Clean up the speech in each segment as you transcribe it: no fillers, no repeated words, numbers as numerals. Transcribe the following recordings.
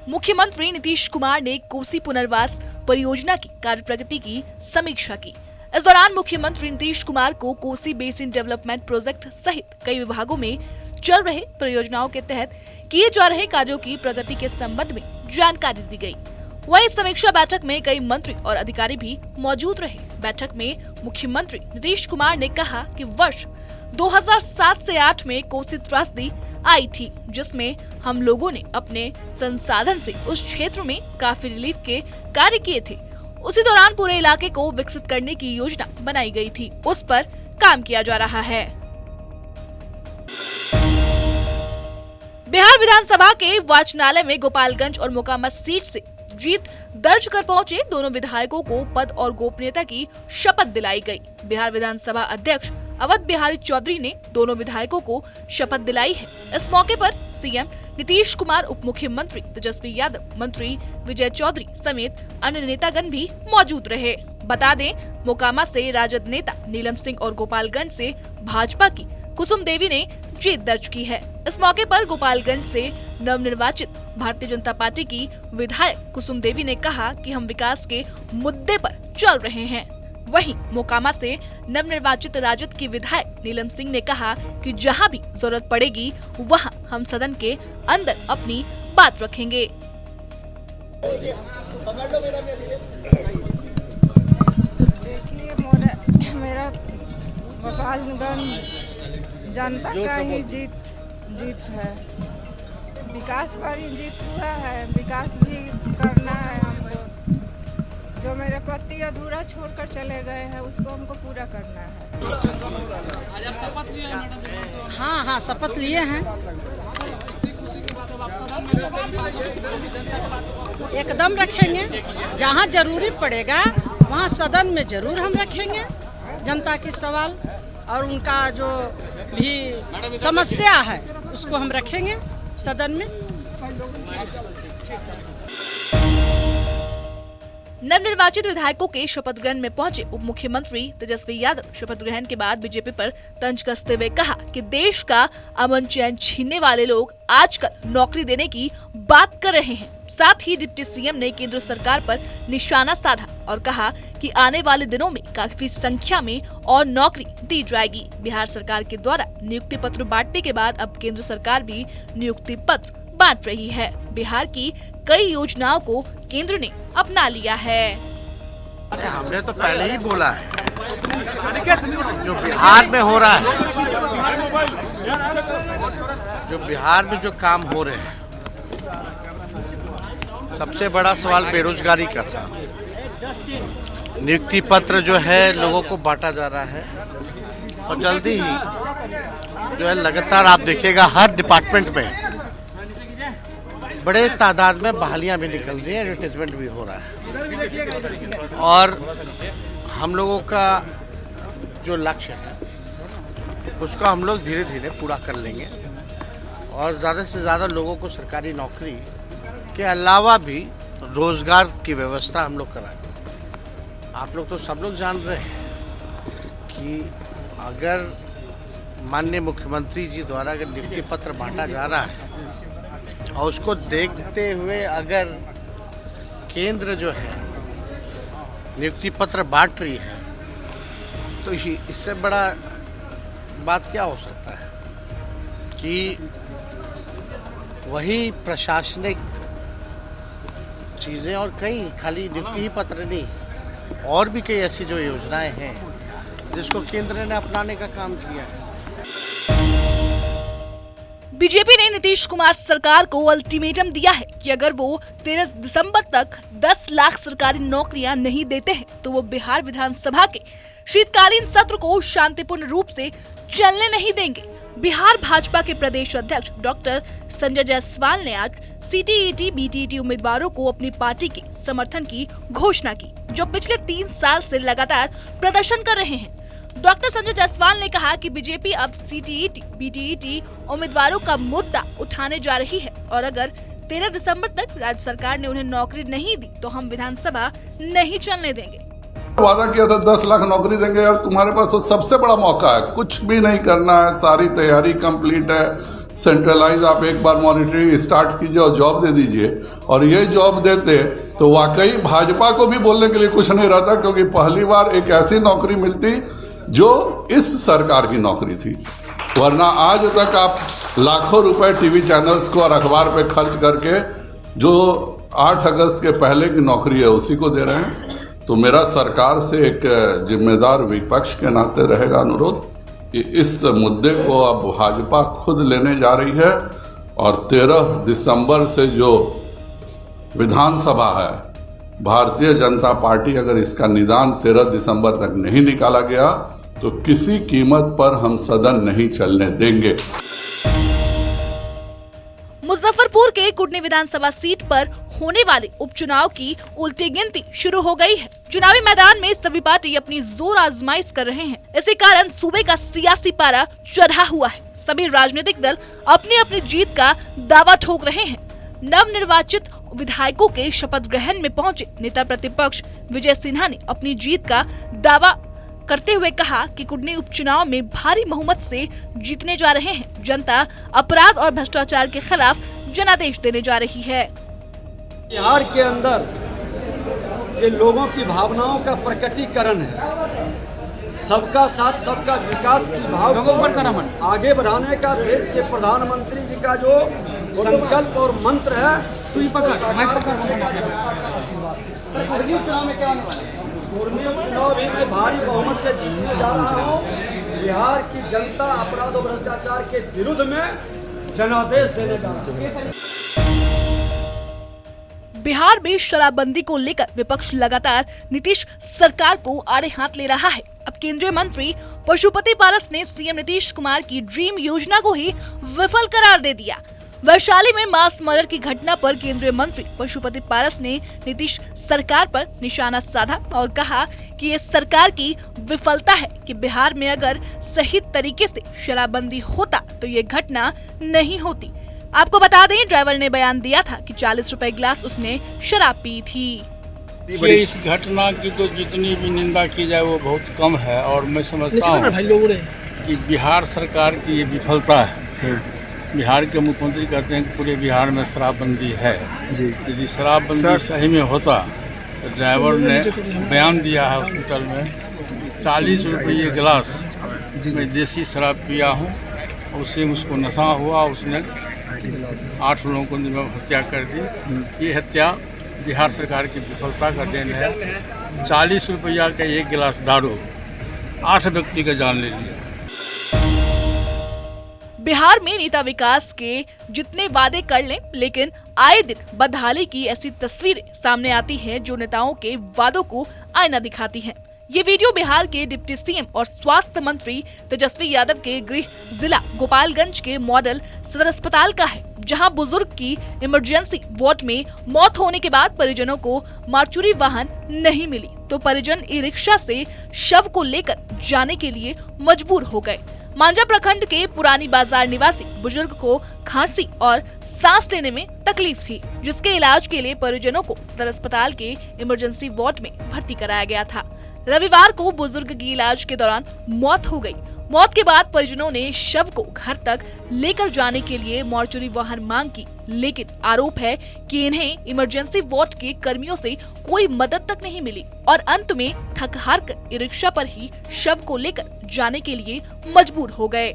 मुख्यमंत्री नीतीश कुमार ने कोसी पुनर्वास परियोजना की कार्य प्रगति की समीक्षा की। इस दौरान मुख्यमंत्री नीतीश कुमार को कोसी बेसिन डेवलपमेंट प्रोजेक्ट सहित कई विभागों में चल रहे परियोजनाओं के तहत किए जा रहे कार्यों की प्रगति के संबंध में जानकारी दी गई। वहीं समीक्षा बैठक में कई मंत्री और अधिकारी भी मौजूद रहे। बैठक में मुख्यमंत्री नीतीश कुमार ने कहा कि वर्ष 2007 से 8 में कोसी त्रासदी आई थी, जिसमें हम लोगों ने अपने संसाधन से उस क्षेत्र में काफी रिलीफ के कार्य किए थे। उसी दौरान पूरे इलाके को विकसित करने की योजना बनाई गई थी, उस पर काम किया जा रहा है। बिहार विधानसभा के वाचनालय में गोपालगंज और मोकामा सीट से जीत दर्ज कर पहुंचे दोनों विधायकों को पद और गोपनीयता की शपथ दिलाई गई। बिहार विधानसभा अध्यक्ष अवध बिहारी चौधरी ने दोनों विधायकों को शपथ दिलाई है। इस मौके पर सीएम नीतीश कुमार, उप मुख्यमंत्री तेजस्वी यादव, मंत्री विजय चौधरी समेत अन्य नेतागण भी मौजूद रहे। बता दें, मोकामा से राजद नेता नीलम सिंह और गोपालगंज से भाजपा की कुसुम देवी ने जीत दर्ज की है। इस मौके पर गोपालगंज से नवनिर्वाचित भारतीय जनता पार्टी की विधायक कुसुम देवी ने कहा कि हम विकास के मुद्दे पर चल रहे हैं। वहीं मोकामा से नवनिर्वाचित राजद की विधायक नीलम सिंह ने कहा कि जहां भी जरूरत पड़ेगी वहां हम सदन के अंदर अपनी बात रखेंगे। देखिए, मेरा गोपालगंज जनता का ही जीत है। विकास पर ही जीत हुआ है। विकास भी करना है हमको। जो मेरे पति अधूरा छोड़कर चले गए हैं उसको हमको पूरा करना है। आज आप शपथ लिए हैं मैडम? हाँ, शपथ लिए हैं। एकदम रखेंगे। जहाँ जरूरी पड़ेगा वहाँ सदन में जरूर हम रखेंगे। जनता की सवाल और उनका जो भी समस्या है उसको हम रखेंगे सदन में। नवनिर्वाचित विधायकों के शपथ ग्रहण में पहुंचे उप मुख्यमंत्री तेजस्वी यादव शपथ ग्रहण के बाद बीजेपी पर तंज कसते हुए कहा कि देश का अमन चैन छीनने वाले लोग आजकल नौकरी देने की बात कर रहे हैं। साथ ही डिप्टी सीएम ने केंद्र सरकार पर निशाना साधा और कहा कि आने वाले दिनों में काफी संख्या में और नौकरी दी जाएगी। बिहार सरकार के द्वारा नियुक्ति पत्र बांटने के बाद अब केंद्र सरकार भी नियुक्ति पत्र बांट रही है। बिहार की कई योजनाओं को केंद्र ने अपना लिया है। हमने तो पहले ही बोला है, जो बिहार में हो रहा है, जो बिहार में जो काम हो रहे हैं, सबसे बड़ा सवाल बेरोजगारी का था। नियुक्ति पत्र जो है लोगों को बांटा जा रहा है और जल्दी ही जो है लगातार आप देखिएगा हर डिपार्टमेंट में बड़े तादाद में बहालियां भी निकल रही हैं, एडवर्टाइजमेंट भी हो रहा है और हम लोगों का जो लक्ष्य है उसको हम लोग धीरे धीरे पूरा कर लेंगे और ज़्यादा से ज़्यादा लोगों को सरकारी नौकरी के अलावा भी रोज़गार की व्यवस्था हम लोग कराएंगे। आप लोग तो सब लोग जान रहे हैं कि अगर माननीय मुख्यमंत्री जी द्वारा अगर नियुक्ति पत्र बांटा जा रहा है और उसको देखते हुए अगर केंद्र जो है नियुक्ति पत्र बांट रही है तो इससे बड़ा बात क्या हो सकता है कि वही प्रशासनिक चीज़ें और कई खाली नियुक्ति ही पत्र नहीं और भी कई ऐसी जो योजनाएं हैं जिसको केंद्र ने अपनाने का काम किया है। बीजेपी ने नीतीश कुमार सरकार को अल्टीमेटम दिया है कि अगर वो 13 दिसंबर तक 10 लाख सरकारी नौकरियां नहीं देते हैं तो वो बिहार विधानसभा के शीतकालीन सत्र को शांतिपूर्ण रूप से चलने नहीं देंगे। बिहार भाजपा के प्रदेश अध्यक्ष डॉक्टर संजय जायसवाल ने आज सीटीईटी बीटीईटी उम्मीदवारों को अपनी पार्टी के समर्थन की घोषणा की, जो पिछले 3 साल से लगातार प्रदर्शन कर रहे हैं। डॉक्टर संजय जायसवाल ने कहा कि बीजेपी अब सीटीईटी बीटीईटी उम्मीदवारों का मुद्दा उठाने जा रही है और अगर 13 दिसंबर तक राज्य सरकार ने उन्हें नौकरी नहीं दी तो हम विधानसभा नहीं चलने देंगे। वादा किया था 10 लाख नौकरी देंगे और तुम्हारे पास तो सबसे बड़ा मौका है, कुछ भी नहीं करना है, सारी तैयारी कंप्लीट है, सेंट्रलाइज आप एक बार मॉनिटरिंग स्टार्ट कीजिए और जॉब दे दीजिए। और ये जॉब देते तो वाकई भाजपा को भी बोलने के लिए कुछ नहीं रहता, क्योंकि पहली बार एक ऐसी नौकरी मिलती जो इस सरकार की नौकरी थी। वरना आज तक आप लाखों रुपए टीवी चैनल्स को और अखबार पे खर्च करके जो 8 अगस्त के पहले की नौकरी है उसी को दे रहे हैं। तो मेरा सरकार से एक जिम्मेदार विपक्ष के नाते रहेगा अनुरोध कि इस मुद्दे को अब भाजपा खुद लेने जा रही है, और 13 दिसंबर से जो विधानसभा है, भारतीय जनता पार्टी अगर इसका निदान 13 दिसंबर तक नहीं निकाला गया तो किसी कीमत पर हम सदन नहीं चलने देंगे। मुजफ्फरपुर के कुटनी विधानसभा सीट पर होने वाले उपचुनाव की उल्टी गिनती शुरू हो गई है। चुनावी मैदान में सभी पार्टी अपनी जोर आजमाइश कर रहे हैं। इसी कारण सूबे का सियासी पारा चढ़ा हुआ है। सभी राजनीतिक दल अपनी अपनी जीत का दावा ठोक रहे हैं। नवनिर्वाचित विधायकों के शपथ ग्रहण में पहुंचे नेता प्रतिपक्ष विजय सिन्हा ने अपनी जीत का दावा करते हुए कहा कि कुटनी उपचुनाव में भारी बहुमत से जीतने जा रहे हैं। जनता अपराध और भ्रष्टाचार के खिलाफ जनादेश देने जा रही है। बिहार के अंदर ये लोगों की भावनाओं का प्रकटीकरण है। सबका साथ सबका विकास की भाव को आगे बढ़ाने का देश के प्रधानमंत्री जी का जो संकल्प और मंत्र है, चुनाव भी मैं भारी बहुमत से जीतने जा रहा हूँ। बिहार की जनता अपराध और भ्रष्टाचार के विरुद्ध में जनादेश देने जा रहा है। बिहार में शराबबंदी को लेकर विपक्ष लगातार नीतीश सरकार को आड़े हाथ ले रहा है। अब केंद्रीय मंत्री पशुपति पारस ने सीएम नीतीश कुमार की ड्रीम योजना को ही विफल करार दे दिया। वैशाली में मास मर्डर की घटना पर केंद्रीय मंत्री पशुपति पारस ने नीतीश सरकार पर निशाना साधा और कहा कि ये सरकार की विफलता है कि बिहार में अगर सही तरीके से शराबबंदी होता तो ये घटना नहीं होती। आपको बता दें, ड्राइवर ने बयान दिया था कि 40 रुपए गिलास उसने शराब पी थी। ये इस घटना की तो जितनी भी निंदा की जाए वो बहुत कम है, और मैं समझता हूँ कि बिहार सरकार की ये विफलता है। बिहार के मुख्यमंत्री कहते हैं कि पूरे बिहार में शराबबंदी है। यदि शराबबंदी सही में होता तो ड्राइवर ने बयान दिया है हॉस्पिटल में 40 रुपये गिलास मैं देसी शराब पिया हूँ, उससे उसको नशा हुआ, उसने 8 लोगों को हत्या कर दी। ये हत्या बिहार सरकार की विफलता का देन है। 40 रुपया का एक गिलास दारू 8 व्यक्ति का जान ले लिया। बिहार में नेता विकास के जितने वादे कर लें, लेकिन आए दिन बदहाली की ऐसी तस्वीरें सामने आती हैं जो नेताओं के वादों को आईना दिखाती हैं। ये वीडियो बिहार के डिप्टी सीएम और स्वास्थ्य मंत्री तेजस्वी यादव के गृह जिला गोपालगंज के मॉडल सदर अस्पताल का है, जहां बुजुर्ग की इमरजेंसी वार्ड में मौत होने के बाद परिजनों को मार्चुरी वाहन नहीं मिली तो परिजन ई रिक्शा से शव को लेकर जाने के लिए मजबूर हो गए। मांझा प्रखंड के पुरानी बाजार निवासी बुजुर्ग को खांसी और सांस लेने में तकलीफ थी, जिसके इलाज के लिए परिजनों को सदर अस्पताल के इमरजेंसी वार्ड में भर्ती कराया गया था। रविवार को बुजुर्ग की इलाज के दौरान मौत हो गई। मौत के बाद परिजनों ने शव को घर तक लेकर जाने के लिए मॉर्चरी वाहन मांग की, लेकिन आरोप है कि इन्हें इमरजेंसी वार्ड के कर्मियों से कोई मदद तक नहीं मिली और अंत में थक हार कर ई रिक्शा पर ही शव को लेकर जाने के लिए मजबूर हो गए।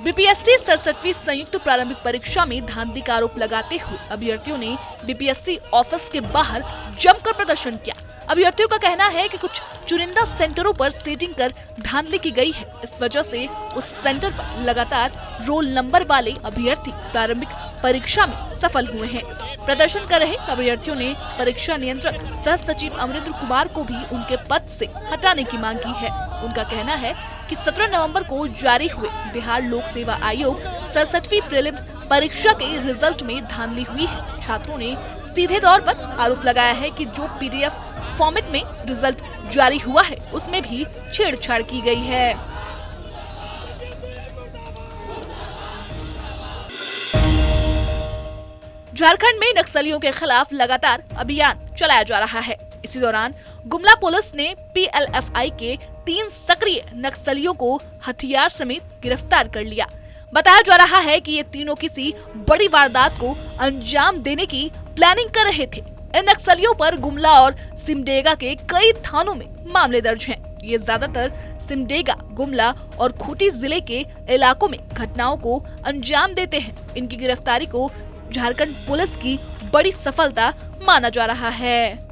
बीपीएससी 67वीं संयुक्त प्रारंभिक परीक्षा में धांधली का आरोप लगाते हुए अभ्यर्थियों ने बीपीएससी ऑफिस के बाहर जमकर प्रदर्शन किया। अभ्यर्थियों का कहना है कि कुछ चुनिंदा सेंटरों पर सीटिंग कर धांधली की गई है। इस वजह से उस सेंटर पर लगातार रोल नंबर वाले अभ्यर्थी प्रारंभिक परीक्षा में सफल हुए हैं। प्रदर्शन कर रहे अभ्यर्थियों ने परीक्षा नियंत्रक सह सचिव अमरेंद्र कुमार को भी उनके पद से हटाने की मांग की है। उनका कहना है कि 17 नवंबर को जारी हुए बिहार लोक सेवा आयोग 67वीं प्रीलिम्स परीक्षा के रिजल्ट में धांधली हुई है। छात्रों ने सीधे तौर पर आरोप लगाया है कि जो पीडीएफ फॉर्मेट में रिजल्ट जारी हुआ है उसमें भी छेड़छाड़ की गई है। झारखंड में नक्सलियों के खिलाफ लगातार अभियान चलाया जा रहा है। इसी दौरान गुमला पुलिस ने पीएलएफआई के 3 सक्रिय नक्सलियों को हथियार समेत गिरफ्तार कर लिया। बताया जा रहा है कि ये तीनों किसी बड़ी वारदात को अंजाम देने की प्लानिंग कर रहे थे। इन नक्सलियों पर गुमला और सिमडेगा के कई थानों में मामले दर्ज हैं। ये ज्यादातर सिमडेगा, गुमला और खूंटी जिले के इलाकों में घटनाओं को अंजाम देते हैं। इनकी गिरफ्तारी को झारखंड पुलिस की बड़ी सफलता माना जा रहा है।